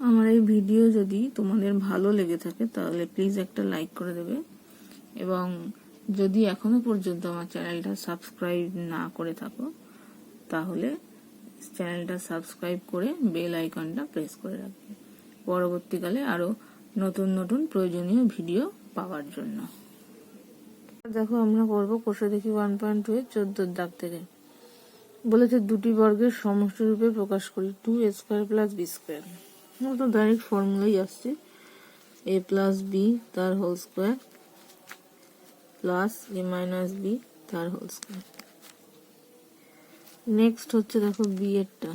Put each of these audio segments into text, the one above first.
আমার এই ভিডিও যদি তোমাদের ভালো লেগে থাকে তাহলে প্লিজ একটা লাইক করে দেবে, এবং যদি এখনো পর্যন্ত আমার চ্যানেলটা সাবস্ক্রাইব না করে থাকো তাহলে চ্যানেলটা সাবস্ক্রাইব করে বেল আইকনটা প্রেস করে রাখবে পরবর্তীকালে আরো নতুন নতুন প্রয়োজনীয় ভিডিও পাওয়ার জন্য। দেখো আমরা করব কোষে দেখি 1.2 এর 14 দাগ থেকে। বলেছে দুটি বর্গের সমষ্টি রূপে প্রকাশ করি 2a² + b²। তো ডাইরেক্ট ফর্মুলাই আসছে a + b তার whole square plus a - b তার হোল স্কয়ার। নেক্সট হচ্ছে দেখো b এরটা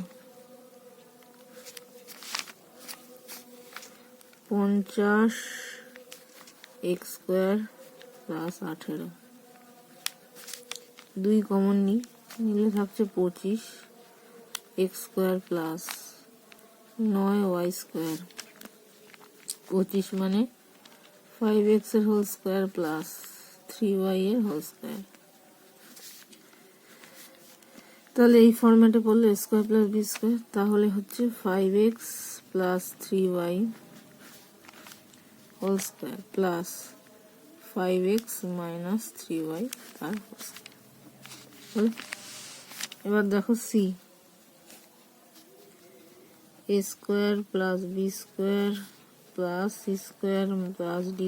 50x² + 18। 2 কমন নিলে থাকছে 25x² + 9y²। 25 মানে 5x এর হোল স্কয়ার প্লাস 3y এর হোল স্কয়ার। তাহলে এই ফরম্যাটে করলে a² + b² তাহলে হচ্ছে 5x + 3y whole square plus 5x - 3y তার হোল স্কয়ার। এবার দেখো c a² + b² + c² + d²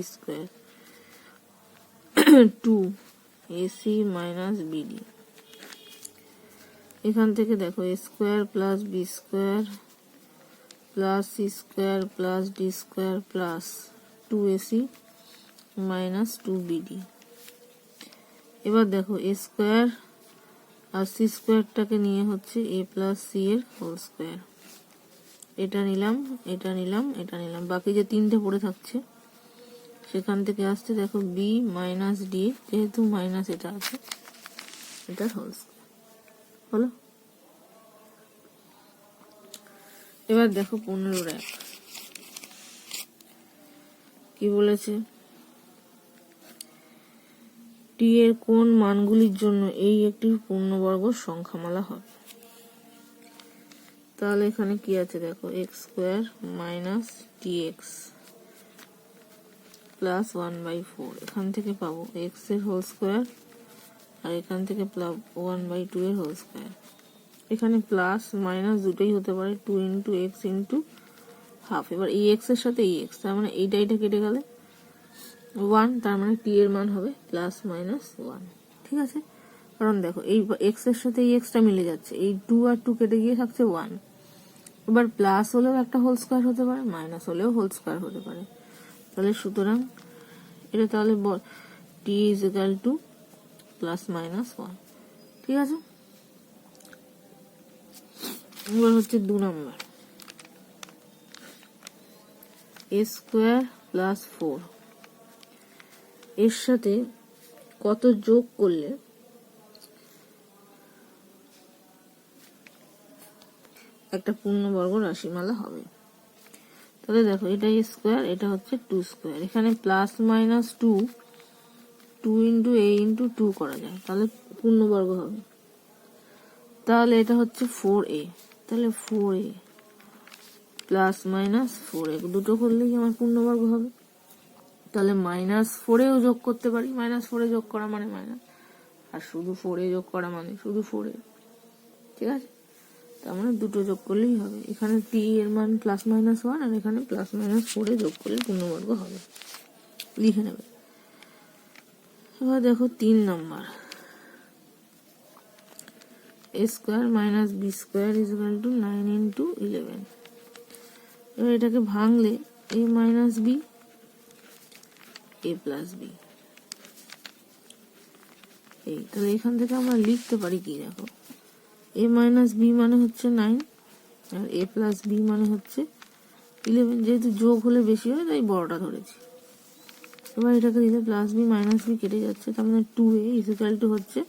2ac - bd। এখান থেকে দেখো a² + b² + c² + d² + 2ac - 2bd। এবার দেখো a² আর c² টাকে নিয়ে হচ্ছে a + c এর হোল স্কয়ার। এটা নিলাম, এটা নিলাম, এটা নিলাম, বাকি যে তিনটে পড়ে থাকছে সেখান থেকে আসছে দেখো b - d, যেহেতু মাইনাস এটা আছে এটার হোল স্কয়ার হলো। এবার দেখো 15 এর কি বলেছে, t এর কোন মানগুলির জন্য এই একটি পূর্ণবর্গ সংখ্যামালা হবে। তাহলে এখানে কি আছে দেখো x² - tx + 1/4। এখান থেকে পাবো x এর হোল স্কয়ার আর এখান থেকে 1/2 এর হোল স্কয়ার। এখানে প্লাস মাইনাস দুটোই হতে পারে, 2 × x × হাফ। এবার এই x এর সাথে এই x, তার মানে এইটা কেটে গেলে 1, তার মানে t এর মান হবে ±1। ঠিক আছে, কারণ দেখো এই x এর সাথে এই x টা মিলে যাচ্ছে, এই 2 আর 2 কেটে গিয়ে থাকছে 1। এবার প্লাস হলেও একটা হোল স্কয়ার হতে পারে, মাইনাস হলেও হোল স্কয়ার হতে পারে। তাহলে সুতরাং এটা তাহলে t = ±1। ঠিক আছে, এবার হচ্ছে 2 নাম্বার a² + 4 এর সাথে কত যোগ করলে একটা পূর্ণবর্গ রাশিমালা হবে। তাহলে দেখো এটা a², এটা হচ্ছে 2²। এখানে প্লাস মাইনাস 2 × a × 2 করা যায়, তাহলে পূর্ণবর্গ হবে। তাহলে এটা হচ্ছে 4a, তাহলে 4a + -4a দুটো করলেই আমার পূর্ণবর্গ হবে। তাহলে -4এও যোগ করতে পারি, -4এ যোগ করা মানে মাইনাস, আর শুধু 4এ যোগ করা মানে শুধু 4a। ঠিক আছে, তার মানে দুটো যোগ করলেই হবে। এখানে t এর মান +-1 আর এখানে +-4এ যোগ করলে পূর্ণবর্গ হবে, লিখে নেবে। এবার দেখো 3 নাম্বার a² - b² = 9 × 11। এবার এটাকে ভাঙলে a - b a + b। এই তাহলে এখান থেকে আমরা লিখতে পারি কি দেখো a - b মানে হচ্ছে 9 আর a + b মানে হচ্ছে 11। যেহেতু যোগ হলে বেশি হয় তাই বড়টা ধরেছি। এবার এটাকে দিলে +b - b কেটে যাচ্ছে, তার মানে 2a = হচ্ছে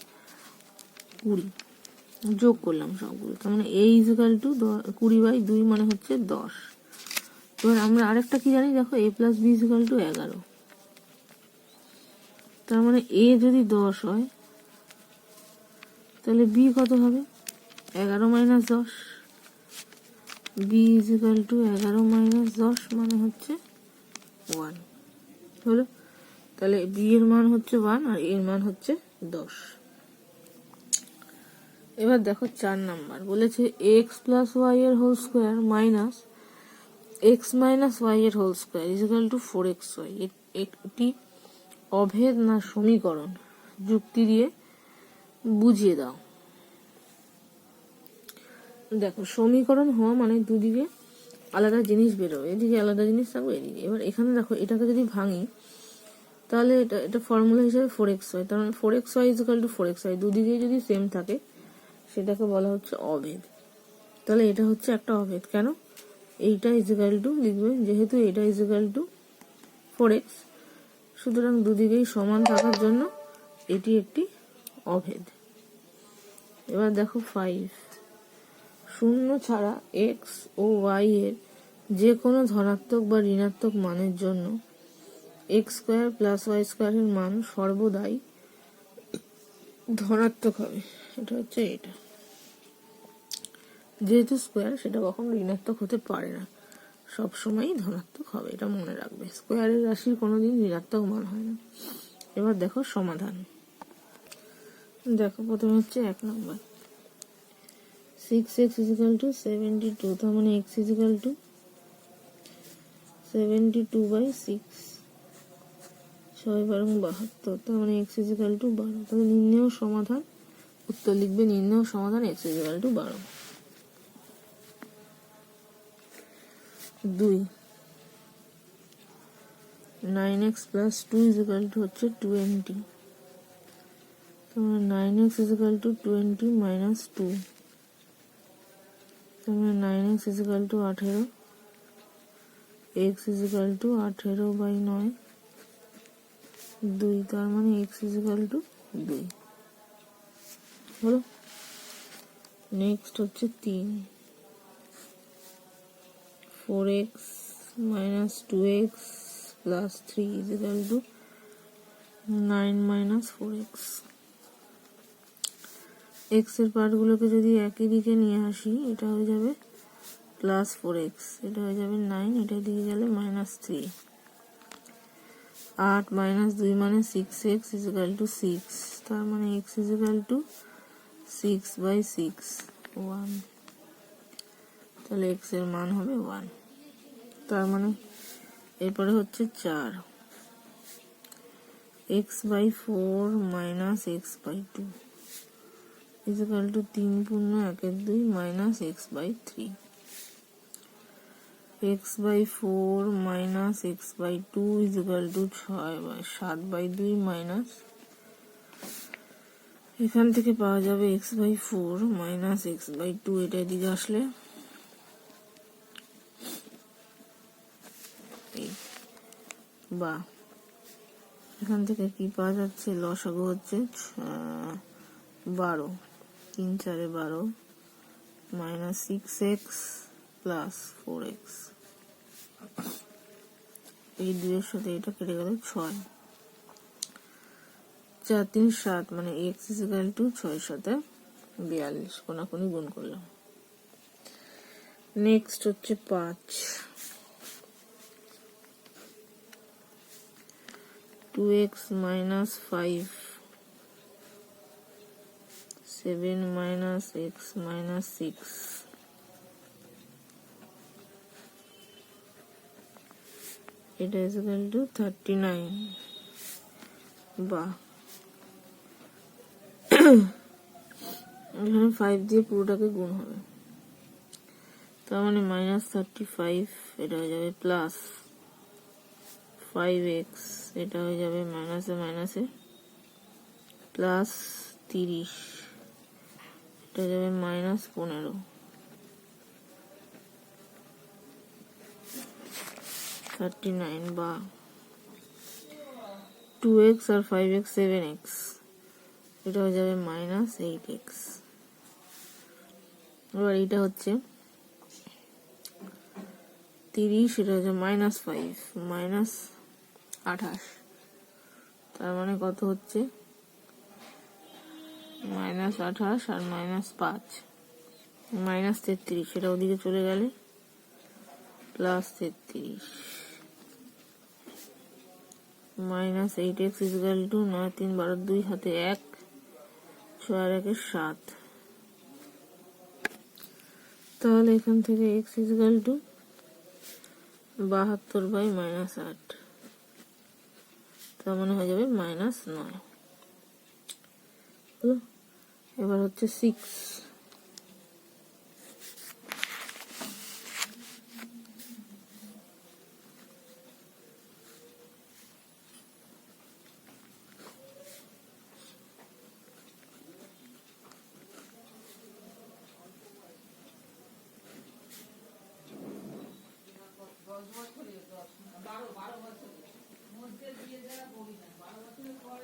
20। যোগ করলাম সবগুলো, তার মানে a = 20/2 মানে হচ্ছে 10। এবার আমরা আরেকটা কি জানি দেখো a + b = 11। তার মানে a যদি 10 হয় তাহলে b কত হবে 11 - 10। B is equal to 11 minus 10 মানে হচ্ছে 1 হলো। তাহলে বি এর মান হচ্ছে 1 আর এর মান হচ্ছে 10। এবার দেখো 4 নাম্বার বলেছে এক্স প্লাস ওয়াই এর whole square minus x minus y এর whole square is equal to 4xy। একটি অভেদ না সমীকরণ যুক্তি দিয়ে বুঝিয়ে দাও। দেখো সমীকরণ হওয়া মানে দুদিকে আলাদা জিনিস বেরোবে, এদিকে আলাদা জিনিস থাকবে এদিকে। এবার এখানে দেখো এটাকে যদি ভাঙি তাহলে এটা ফর্মুলা হিসেবে 4xy, তার মানে 4xy is equal to 4xy, দুদিকে যদি সেম থাকে সেটাকে বলা হচ্ছে অভেদ। তাহলে এটা হচ্ছে একটা অভেদ। কেন? এইটা ইজ ইকুয়াল টু লিখবে, যেহেতু এটা ইজ ইকুয়াল টু 4x, সুতরাং দুদিকেই সমান থাকার জন্য এটি একটি অভেদ। এবার দেখো 5, শূন্য ছাড়া এক্স ও ওয়াই এর যে কোনো ধনাত্মক বা ঋণাত্মক মানের জন্য এক্স স্কোয়ার প্লাস ওয়াই স্কোয়ারের মান সর্বদাই ধনাত্মক হবে। এটা হচ্ছে এটা, যেহেতু স্কোয়ার সেটা কখনো ঋণাত্মক হতে পারে না, সবসময়ই ধনাত্মক হবে, এটা মনে রাখবে। স্কোয়ারের রাশির কোনোদিন ঋণাত্মক মান হয় না। এবার দেখো সমাধান। দেখো প্রথমে হচ্ছে 1 নম্বর 6x is equal to 72, তার মানে x is equal to 72/6, 6×12, তার মানে x is equal to 12। তাহলে নির্ণেয় সমাধান, উত্তর লিখবে নির্ণেয় সমাধান x is equal to 12। 2, 9x plus 2 is equal to হচ্ছে 20, তার মানে 9x is equal to 20 minus 2, তার মানে 9x is equal to 18, x is equal to 18/9, 2, তার মানে x is equal to 2 হলো। নেক্সট হচ্ছে 3, 4x minus 2x plus 3 is equal to 9 minus 4x। x এর পার্টগুলোকে যদি একই দিকে নিয়ে আসি, এটা হয়ে যাবে প্লাস 4x, এটা হয়ে যাবে 9, এটা দিকে গেলে মাইনাস 3। 8 minus 2 মানে 6x is equal to 6, তার মানে x is equal to 6/6, 1। তাহলে x এর মান হবে 1। তার মানে এরপরে হচ্ছে 4, x/4 minus x/2 is equal to 3×1=2 minus x/3, x/4 minus x/2 is equal to 7/2 minus, এখান থেকে পাওয়া যাবে x/4 minus x/2, এটা এদিকে আসলে বা এখান থেকে কি পাওয়া যাচ্ছে, লসাগু হচ্ছে 12, 3 4 12 minus 6x plus 4x, এই দুইয়ের সাথে এটা কেটে গেল 6, 4 3 7 মানে x is equal to 6 7 42, কোনাকুনি গুণ করলাম। নেক্সট হচ্ছে 5, 2x minus 5, 7 minus x minus 6, এটা is equal to 39, বা এখানে 5 দিয়ে পুরোটাকে গুণ হবে, তার মানে মাইনাস 35, এটা হয়ে যাবে প্লাস 5x, এটা হয়ে যাবে মাইনাসে মাইনাসে প্লাস 30, এটা হয়ে যাবে মাইনাস 15, 39, বা 2x আর 5x 7x, এটা হয়ে যাবে মাইনাস 8x। এবার এটা হচ্ছে 30, এটা হচ্ছে মাইনাস 5 মাইনাস 28, তার মানে কত হচ্ছে মাইনাস 28 আর মাইনাস 5 মাইনাস 33, সেটা ওদিকে চলে গেলে plus 33 minus 8x equal to 9 3 12 2 হাতে 1 6 আর 1 7। তাহলে এখান থেকে x ইকুয়াল টু 72/-8, তার মানে হয়ে যাবে -9। এবার হচ্ছে 6।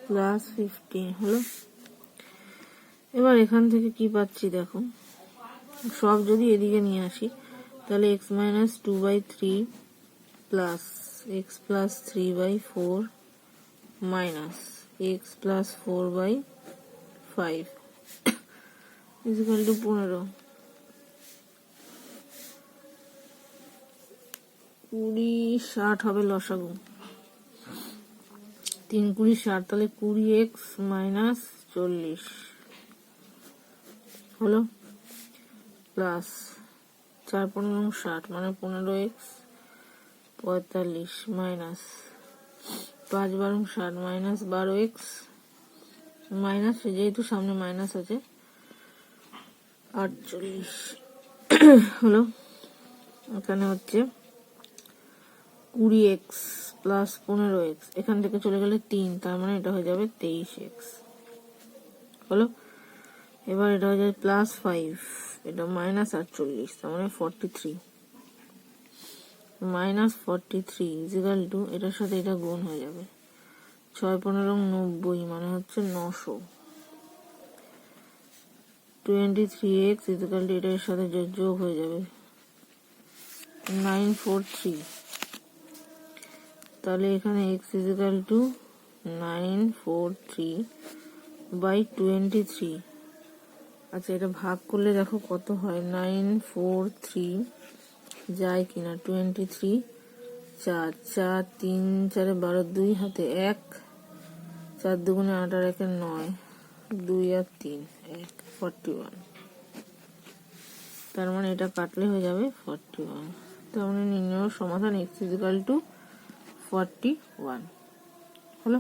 প্লাস 15 হলো। এবার এখান থেকে কি পাচ্ছি দেখো, সব যদি এদিকে নিয়ে আসি তাহলে x - 2/3 plus x + 3/4 minus x + 4/5 equal to 15। 20 60 হবে লসাগু, 3 20 60, তাহলে 20x - 40 হলো, প্লাস 4 15 60 মানে 15x 45 minus 5 12 60 minus 12x minus, যেহেতু সামনে মাইনাস আছে 48 হলো। এখানে হচ্ছে 20x প্লাস 15x, এখান থেকে চলে গেলে 3, তার মানে এটা হয়ে যাবে 23x হলো। এবার এটা হয়ে যাবে প্লাস 5, এটা মাইনাস 48, তার মানে 43 মাইনাস 43 ইকুয়াল টু, এটার সাথে এটা গুণ হয়ে যাবে 6 15 90 মানে হচ্ছে 900। 23x ইকুয়াল টু এটার সাথে যোগ হয়ে যাবে 943, তাহলে এখানে x ইকুয়াল টু 943/23। আচ্ছা, এটা ভাগ করলে দেখো কত হয়, 943 যায় কিনা, 23 4 4 3 4 12 2 হাতে 1 4 2 8 আর 1 9 2 আর 3 1 41, তার মানে এটা কাটলে হয়ে যাবে 41। তার মানে নির্ণয় সমাধান x ইকুয়াল টু 41 হলো।